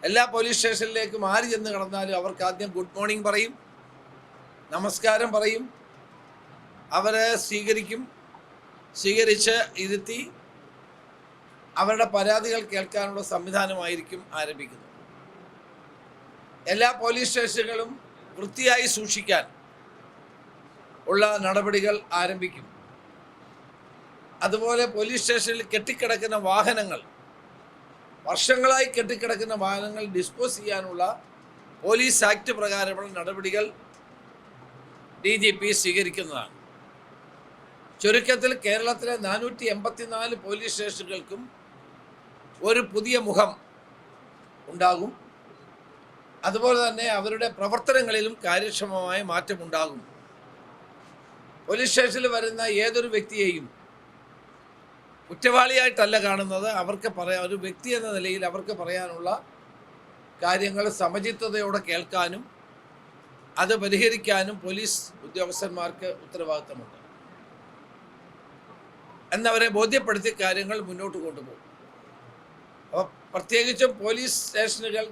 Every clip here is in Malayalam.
എല്ലാ പോലീസ് സ്റ്റേഷനിലേക്കും ആര് ചെന്ന് കടന്നാലും അവർക്ക് ആദ്യം ഗുഡ് മോർണിംഗ് പറയും, നമസ്കാരം പറയും, അവരെ സ്വീകരിച്ച് ഇരുത്തി അവരുടെ പരാതികൾ കേൾക്കാനുള്ള സംവിധാനമായിരിക്കും ആരംഭിക്കുന്നത്. എല്ലാ പോലീസ് സ്റ്റേഷനുകളും വൃത്തിയായി സൂക്ഷിക്കാൻ ഉള്ള നടപടികൾ ആരംഭിക്കും. അതുപോലെ പോലീസ് സ്റ്റേഷനിൽ കെട്ടിക്കിടക്കുന്ന വാഹനങ്ങൾ, വർഷങ്ങളായി കെട്ടിക്കിടക്കുന്ന വാഹനങ്ങൾ ഡിസ്പോസ് ചെയ്യാനുള്ള പോലീസ് ആക്ട് പ്രകാരമുള്ള നടപടികൾ DGP സ്വീകരിക്കുന്നതാണ്. ചുരുക്കത്തിൽ കേരളത്തിലെ 484 പോലീസ് സ്റ്റേഷനുകൾക്കും ഒരു പുതിയ മുഖം ഉണ്ടാകും. അതുപോലെ തന്നെ അവരുടെ പ്രവർത്തനങ്ങളിലും കാര്യക്ഷമമായ മാറ്റമുണ്ടാകും. പോലീസ് സ്റ്റേഷനിൽ വരുന്ന ഏതൊരു വ്യക്തിയെയും കുറ്റവാളിയായിട്ടല്ല കാണുന്നത്. അവർക്ക് ഒരു വ്യക്തി എന്ന നിലയിൽ അവർക്ക് പറയാനുള്ള കാര്യങ്ങൾ സമചിത്തതയോടെ കേൾക്കാനും അത് പരിഹരിക്കാനും പോലീസ് ഉദ്യോഗസ്ഥന്മാർക്ക് ഉത്തരവാദിത്തമുണ്ട്. എന്നവരെ ബോധ്യപ്പെടുത്തി കാര്യങ്ങൾ മുന്നോട്ട് കൊണ്ടുപോകും. അപ്പോൾ പ്രത്യേകിച്ചും പോലീസ് സ്റ്റേഷനുകൾ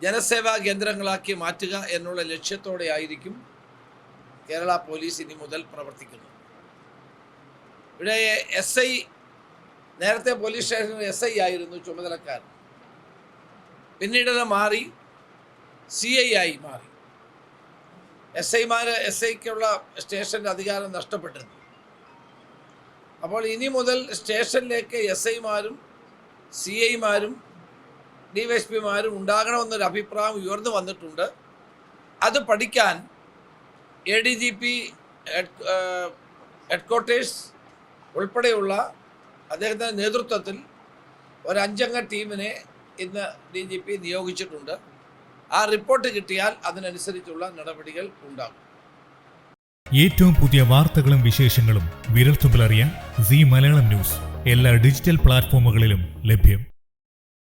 ജനസേവാ കേന്ദ്രങ്ങളാക്കി മാറ്റുക എന്നുള്ള ലക്ഷ്യത്തോടെ ആയിരിക്കും കേരള പോലീസ് ഇനി മുതൽ പ്രവർത്തിക്കുന്നത്. ഇവിടെ SI, നേരത്തെ പോലീസ് സ്റ്റേഷനിൽ SI ആയിരുന്നു ചുമതലക്കാരൻ. പിന്നീട് അത് മാറി CI ആയി മാറി. SIക്കുള്ള സ്റ്റേഷൻ്റെ അധികാരം നഷ്ടപ്പെട്ടിരുന്നു. അപ്പോൾ ഇനി മുതൽ സ്റ്റേഷനിലേക്ക് SIമാരും CIമാരും DYSPമാരും ഉണ്ടാകണമെന്നൊരു അഭിപ്രായം ഉയർന്നു വന്നിട്ടുണ്ട്. അത് പഠിക്കാൻ ADGP ഹെഡ്ക്വാർട്ടേഴ്സ് ഉൾപ്പെടെയുള്ള അദ്ദേഹത്തിൻ്റെ നേതൃത്വത്തിൽ ഒരു 5-അംഗ ടീമിനെ ഇന്ന് DGP നിയോഗിച്ചിട്ടുണ്ട്. ആ റിപ്പോർട്ട് കിട്ടിയാൽ അതിനനുസരിച്ചുള്ള നടപടികൾ ഉണ്ടാകും. ഏറ്റവും പുതിയ വാർത്തകളും വിശേഷങ്ങളും വിരൽത്തുമ്പിലറിയാൻ Zee മലയാളം ന്യൂസ് എല്ലാ ഡിജിറ്റൽ പ്ലാറ്റ്ഫോമുകളിലും ലഭ്യം.